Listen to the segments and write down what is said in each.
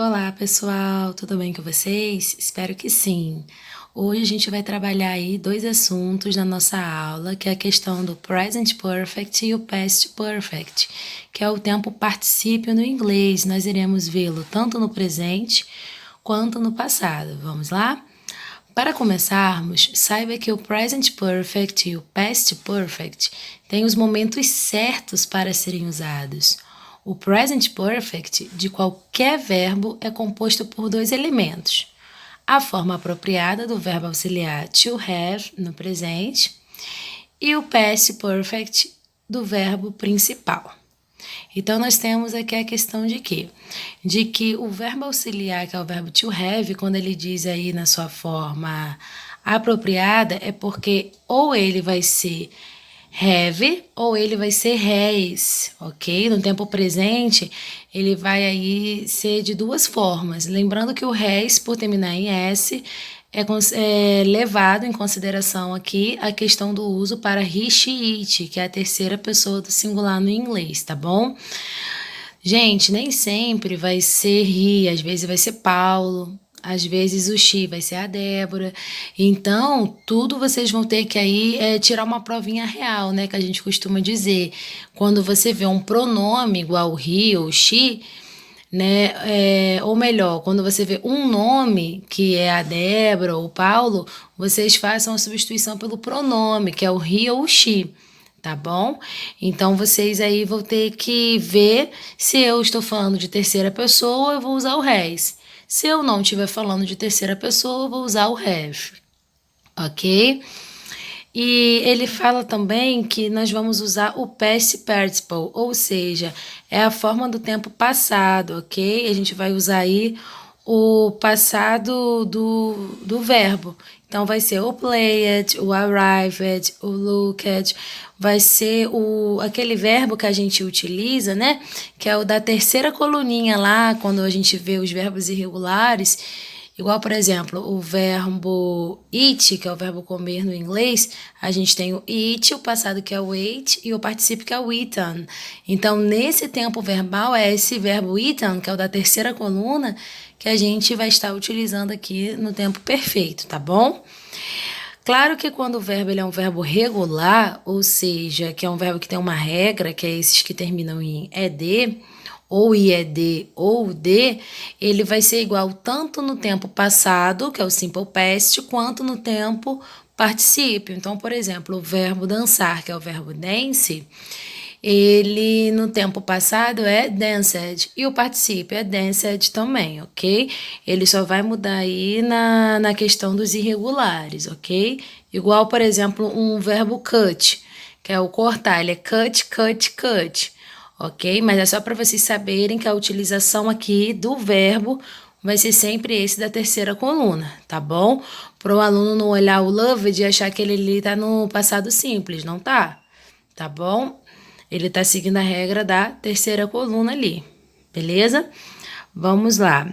Olá, pessoal, tudo bem com vocês? Espero que sim. Hoje a gente vai trabalhar aí dois assuntos na nossa aula, que é a questão do present perfect e o past perfect, que é o tempo particípio no inglês. Nós iremos vê-lo tanto no presente quanto no passado. Vamos lá? Para começarmos, saiba que o present perfect e o past perfect têm os momentos certos para serem usados. O present perfect de qualquer verbo é composto por dois elementos: a forma apropriada do verbo auxiliar to have no presente e o past perfect do verbo principal. Então, nós temos aqui a questão de quê? De que o verbo auxiliar, que é o verbo to have, quando ele diz aí na sua forma apropriada, é porque ou ele vai ser have ou ele vai ser has, ok? No tempo presente, ele vai aí ser de duas formas. Lembrando que o has, por terminar em s, é levado em consideração aqui a questão do uso para he, she, it, que é a terceira pessoa do singular no inglês, tá bom? Gente, nem sempre vai ser he, às vezes vai ser Paulo, às vezes o she vai ser a Débora. Então, tudo vocês vão ter que aí tirar uma provinha real, né? Que a gente costuma dizer. Quando você vê um pronome igual he ou she, né? Ou melhor, quando você vê um nome, que é a Débora ou o Paulo, vocês façam a substituição pelo pronome, que é o he ou o she, tá bom? Então, vocês aí vão ter que ver se eu estou falando de terceira pessoa, eu vou usar o has. Se eu não estiver falando de terceira pessoa, eu vou usar o have, ok? E ele fala também que nós vamos usar o past participle, ou seja, é a forma do tempo passado, ok? A gente vai usar aí o passado do verbo. Então, vai ser o played, o arrived, o looked, vai ser aquele verbo que a gente utiliza, né? Que é o da terceira coluninha lá, quando a gente vê os verbos irregulares. Igual, por exemplo, o verbo eat, que é o verbo comer no inglês, a gente tem o eat, o passado que é o ate e o particípio que é o eaten. Então, nesse tempo verbal, é esse verbo eaten, que é o da terceira coluna, que a gente vai estar utilizando aqui no tempo perfeito, tá bom? Claro que quando o verbo ele é um verbo regular, ou seja, que é um verbo que tem uma regra, que é esses que terminam em ed, ou ied ou d, ele vai ser igual tanto no tempo passado, que é o simple past, quanto no tempo particípio. Então, por exemplo, o verbo dançar, que é o verbo dance, ele no tempo passado é danced e o particípio é danced também, ok? Ele só vai mudar aí na questão dos irregulares, ok? Igual, por exemplo, um verbo cut, que é o cortar, ele é cut, cut, cut, ok? Mas é só para vocês saberem que a utilização aqui do verbo vai ser sempre esse da terceira coluna, tá bom? Para o aluno não olhar o loved e achar que ele ali tá no passado simples, não tá? Tá bom? Ele está seguindo a regra da terceira coluna ali, beleza? Vamos lá.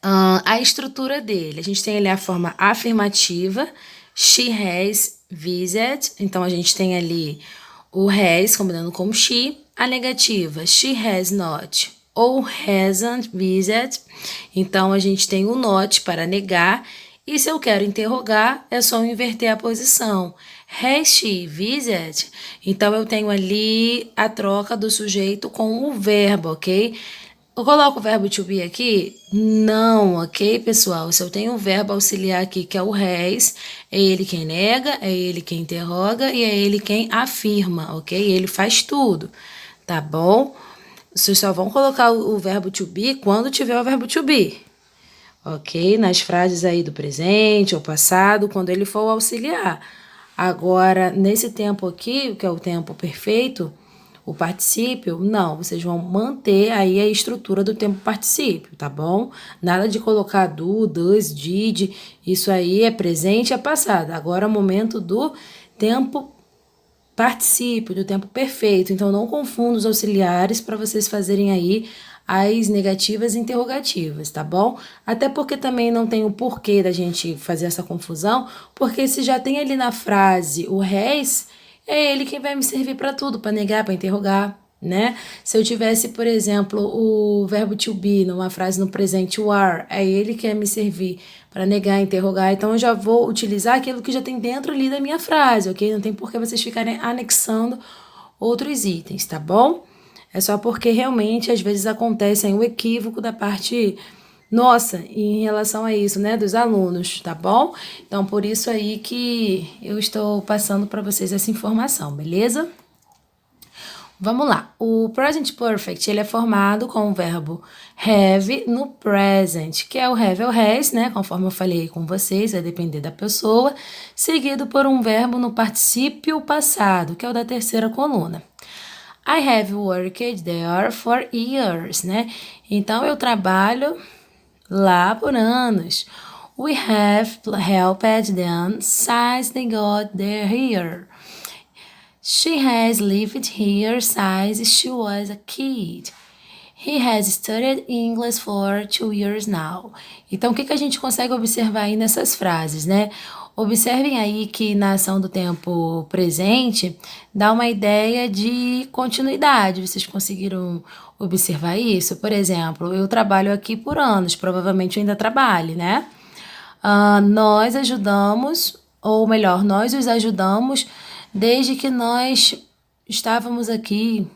A estrutura dele, a gente tem ali a forma afirmativa, she has visited, então a gente tem ali o has combinando com she, a negativa, she has not ou hasn't visited, então a gente tem o not para negar, e se eu quero interrogar, é só inverter a posição. Has she visited? Então, eu tenho ali a troca do sujeito com o verbo, ok? Eu coloco o verbo to be aqui? Não, ok, pessoal? Se eu tenho o verbo auxiliar aqui, que é o has, é ele quem nega, é ele quem interroga e é ele quem afirma, ok? Ele faz tudo, tá bom? Vocês só vão colocar o verbo to be quando tiver o verbo to be, ok? Nas frases aí do presente ou passado, quando ele for o auxiliar. Agora, nesse tempo aqui, que é o tempo perfeito, o particípio, não, vocês vão manter aí a estrutura do tempo particípio, tá bom? Nada de colocar do, does, did, isso aí é presente e é passado. Agora é o momento do tempo particípio, do tempo perfeito. Então, não confunda os auxiliares para vocês fazerem aí as negativas e interrogativas, tá bom? Até porque também não tem o porquê da gente fazer essa confusão, porque se já tem ali na frase o has, é ele quem vai me servir para tudo, para negar, para interrogar, né? Se eu tivesse, por exemplo, o verbo to be numa frase no presente, o are, é ele que quer me servir para negar, interrogar, então eu já vou utilizar aquilo que já tem dentro ali da minha frase, ok? Não tem por que vocês ficarem anexando outros itens, tá bom? É só porque realmente às vezes acontece um equívoco da parte nossa em relação a isso, né, dos alunos, tá bom? Então por isso aí que eu estou passando para vocês essa informação, beleza? Vamos lá. O present perfect, ele é formado com o verbo have no present, que é o have ou has, né? Conforme eu falei com vocês, vai depender da pessoa, seguido por um verbo no particípio passado, que é o da terceira coluna. I have worked there for years, né? Então, eu trabalho lá por anos. We have helped them since they got there here. She has lived here since she was a kid. He has studied English for 2 years now. Então, o que a gente consegue observar aí nessas frases, né? Observem aí que na ação do tempo presente dá uma ideia de continuidade. Vocês conseguiram observar isso? Por exemplo, eu trabalho aqui por anos, provavelmente eu ainda trabalhe, né? Nós ajudamos, ou melhor, nós os ajudamos desde que nós estávamos aqui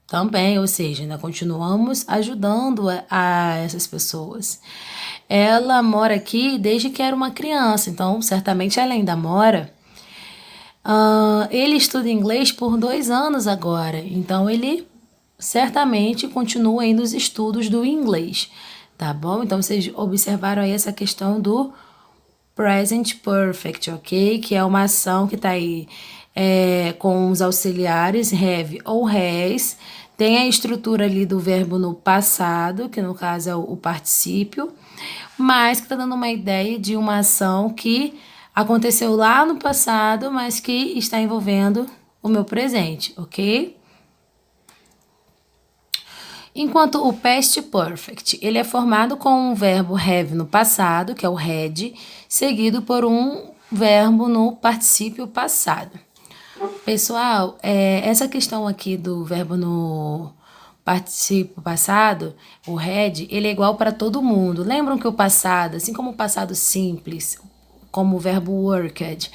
também, ou seja, ainda continuamos ajudando a essas pessoas. Ela mora aqui desde que era uma criança, então certamente ela ainda mora. Ele estuda inglês por 2 anos agora, então ele certamente continua aí nos estudos do inglês, tá bom? Então vocês observaram aí essa questão do present perfect, ok? Que é uma ação que tá aí com os auxiliares have ou has, tem a estrutura ali do verbo no passado, que no caso é o particípio, mas que está dando uma ideia de uma ação que aconteceu lá no passado, mas que está envolvendo o meu presente, ok? Enquanto o past perfect, ele é formado com um verbo have no passado, que é o had, seguido por um verbo no particípio passado. Pessoal, essa questão aqui do verbo no particípio passado, o had, ele é igual para todo mundo. Lembram que o passado, assim como o passado simples, como o verbo worked,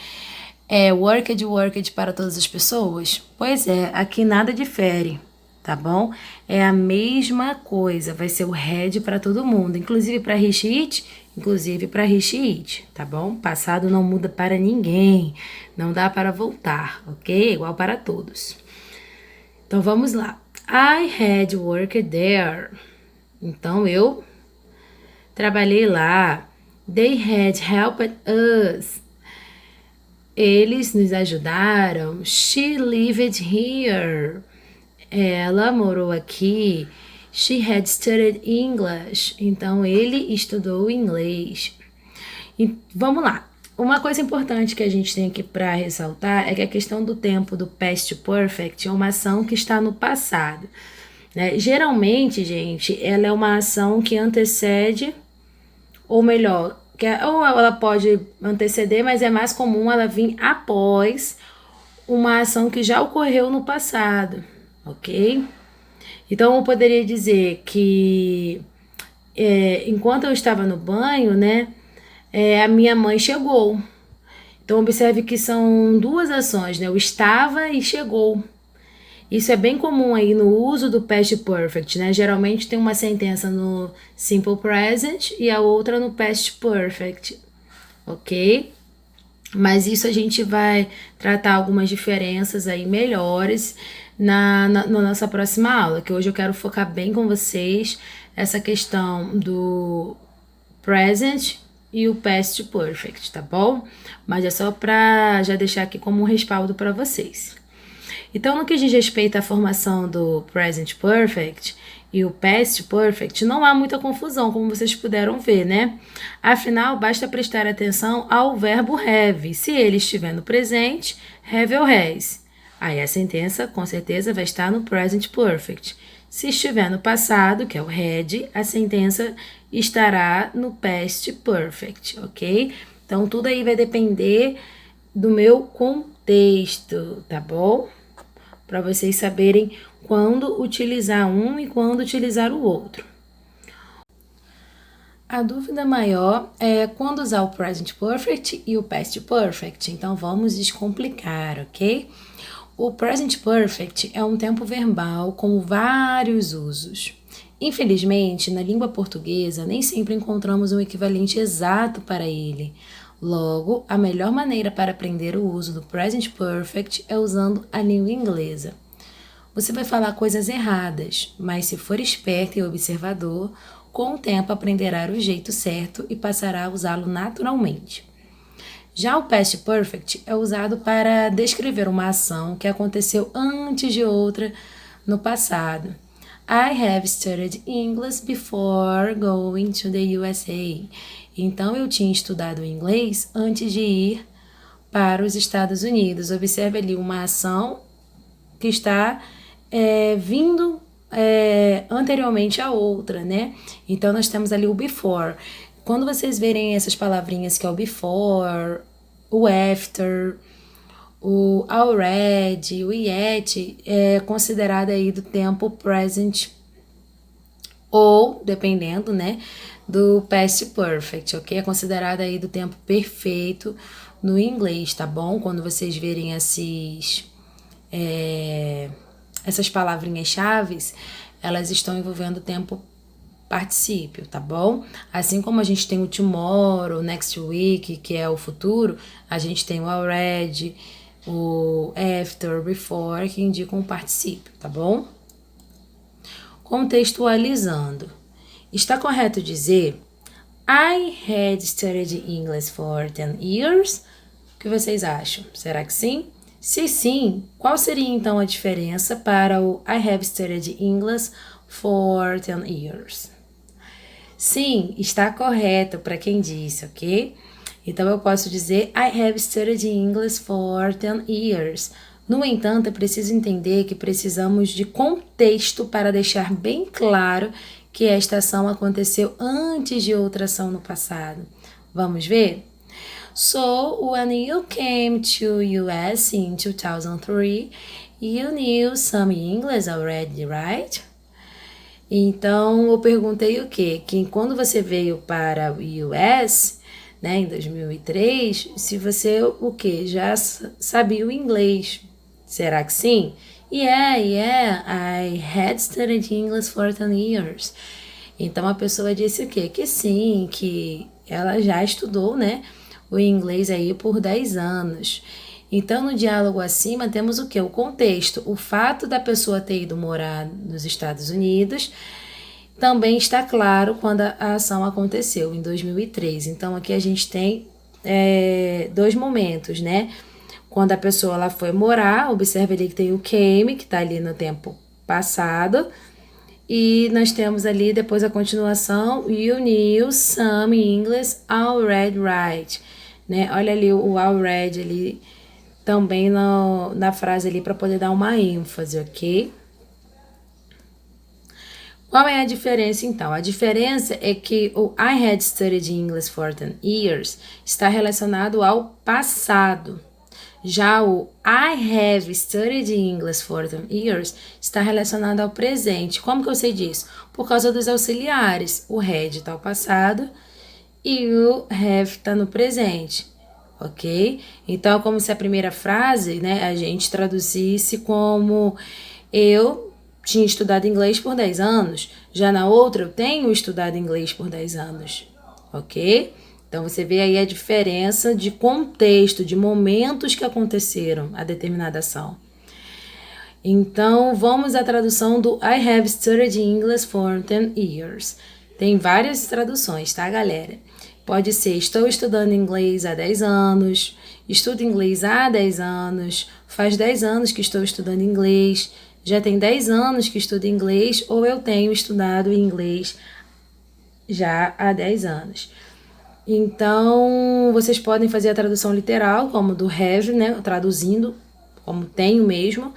é worked para todas as pessoas? Pois é, aqui nada difere, tá bom? É a mesma coisa, vai ser o had para todo mundo, inclusive para he, it, inclusive para he, it, tá bom? Passado não muda para ninguém, não dá para voltar, ok? Igual para todos. Então vamos lá. I had worked there. Então eu trabalhei lá. They had helped us. Eles nos ajudaram. She lived here. Ela morou aqui. She had studied English. Então ele estudou inglês. E vamos lá. Uma coisa importante que a gente tem aqui para ressaltar é que a questão do tempo do past perfect é uma ação que está no passado, né? Geralmente, gente, ela é uma ação que antecede, ou melhor, ou ela pode anteceder, mas é mais comum ela vir após uma ação que já ocorreu no passado, ok? Então, eu poderia dizer que enquanto eu estava no banho, né, a minha mãe chegou. Então, observe que são 2 ações, né? O estava e chegou. Isso é bem comum aí no uso do past perfect, né? Geralmente tem uma sentença no simple present e a outra no past perfect, ok? Mas isso a gente vai tratar algumas diferenças aí melhores na nossa próxima aula, que hoje eu quero focar bem com vocês essa questão do present e o past perfect, tá bom? Mas é só para já deixar aqui como um respaldo para vocês. Então, no que diz respeito à formação do present perfect e o past perfect, não há muita confusão, como vocês puderam ver, né? Afinal, basta prestar atenção ao verbo have. Se ele estiver no presente, have ou has. Aí a sentença, com certeza, vai estar no present perfect. Se estiver no passado, que é o had, a sentença estará no past perfect, ok? Então, tudo aí vai depender do meu contexto, tá bom? para vocês saberem quando utilizar um e quando utilizar o outro. A dúvida maior é quando usar o Present Perfect e o Past Perfect. Então, vamos descomplicar, ok? O Present Perfect é um tempo verbal com vários usos. Infelizmente, na língua portuguesa, nem sempre encontramos um equivalente exato para ele. Logo, a melhor maneira para aprender o uso do Present Perfect é usando a língua inglesa. Você vai falar coisas erradas, mas se for esperto e observador, com o tempo aprenderá o jeito certo e passará a usá-lo naturalmente. Já o Past Perfect é usado para descrever uma ação que aconteceu antes de outra no passado. I have studied English before going to the USA. Então, eu tinha estudado inglês antes de ir para os Estados Unidos. Observe ali uma ação que está vindo anteriormente a outra, né? Então, nós temos ali o before. Quando vocês verem essas palavrinhas que é o before, o after, o already, o yet, é considerado aí do tempo present ou, dependendo, né, do past perfect, ok? É considerado aí do tempo perfeito no inglês, tá bom? Quando vocês verem essas palavrinhas-chaves, elas estão envolvendo o tempo particípio, tá bom? Assim como a gente tem o tomorrow, next week, que é o futuro, a gente tem o already, o after, before, que indicam o particípio, tá bom? Contextualizando. Está correto dizer I had studied English for 10 years? O que vocês acham? Será que sim? Se sim, qual seria então a diferença para o I have studied English for 10 years? Sim, está correto para quem disse, ok? Então, eu posso dizer I have studied English for 10 years. No entanto, é preciso entender que precisamos de contexto para deixar bem claro que esta ação aconteceu antes de outra ação no passado. Vamos ver? So, when you came to US in 2003, you knew some English already, right? Então, eu perguntei o quê? Que quando você veio para o US, né, em 2003, se você, o quê? Já sabia o inglês. Será que sim? Yeah, I had studied English for 10 years. Então, a pessoa disse o quê? Que sim, que ela já estudou, né, o inglês aí por 10 anos. Então, no diálogo acima, temos o quê? O contexto. O fato da pessoa ter ido morar nos Estados Unidos também está claro quando a ação aconteceu, em 2003. Então, aqui a gente tem dois momentos, né? Quando a pessoa ela foi morar, observe ali que tem o came, que está ali no tempo passado. E nós temos ali depois a continuação, you knew some English already, right? Né? Olha ali o already ali também na frase ali para poder dar uma ênfase, ok? Qual é a diferença então? A diferença é que o I had studied English for 10 years está relacionado ao passado. Já o I have studied English for 10 years está relacionado ao presente. Como que eu sei disso? Por causa dos auxiliares. O had está no passado e o have está no presente. Ok? Então, como se a primeira frase, né, a gente traduzisse como eu tinha estudado inglês por 10 anos. Já na outra, eu tenho estudado inglês por 10 anos. Ok? Então, você vê aí a diferença de contexto, de momentos que aconteceram a determinada ação. Então, vamos à tradução do I have studied English for 10 years. Tem várias traduções, tá, galera? Pode ser estou estudando inglês há 10 anos, estudo inglês há 10 anos, faz 10 anos que estou estudando inglês, já tem 10 anos que estudo inglês ou eu tenho estudado inglês já há 10 anos. Então, vocês podem fazer a tradução literal, como do have, né, traduzindo como tenho mesmo,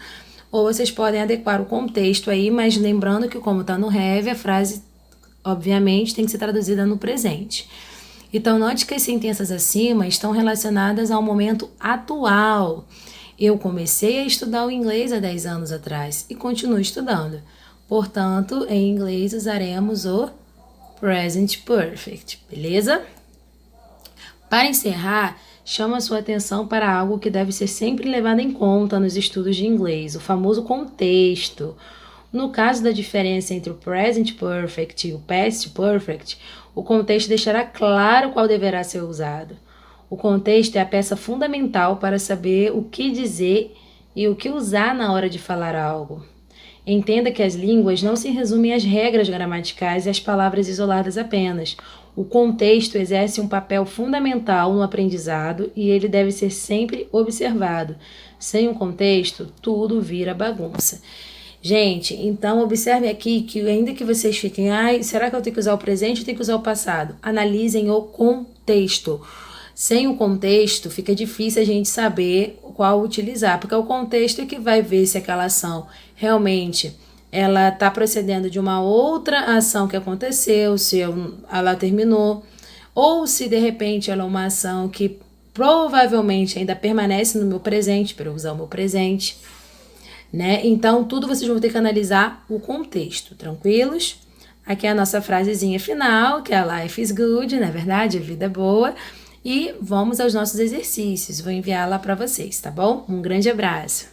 ou vocês podem adequar o contexto aí, mas lembrando que como está no have, a frase, obviamente, tem que ser traduzida no presente. Então, note que as sentenças acima estão relacionadas ao momento atual. Eu comecei a estudar o inglês há 10 anos atrás e continuo estudando. Portanto, em inglês usaremos o present perfect, beleza? Para encerrar, chamo a sua atenção para algo que deve ser sempre levado em conta nos estudos de inglês, o famoso contexto. No caso da diferença entre o present perfect e o past perfect, o contexto deixará claro qual deverá ser usado. O contexto é a peça fundamental para saber o que dizer e o que usar na hora de falar algo. Entenda que as línguas não se resumem às regras gramaticais e às palavras isoladas apenas. O contexto exerce um papel fundamental no aprendizado e ele deve ser sempre observado. Sem um contexto, tudo vira bagunça. Gente, então observe aqui que ainda que vocês fiquem, será que eu tenho que usar o presente ou tenho que usar o passado? Analisem o contexto. Sem o contexto, fica difícil a gente saber qual utilizar, porque é o contexto que vai ver se aquela ação realmente ela está procedendo de uma outra ação que aconteceu, se ela terminou, ou se de repente ela é uma ação que provavelmente ainda permanece no meu presente, para eu usar o meu presente, né? Então, tudo vocês vão ter que analisar o contexto, tranquilos? Aqui é a nossa frasezinha final, que é life is good, não é verdade? A vida é boa. E vamos aos nossos exercícios. Vou enviar lá para vocês, tá bom? Um grande abraço.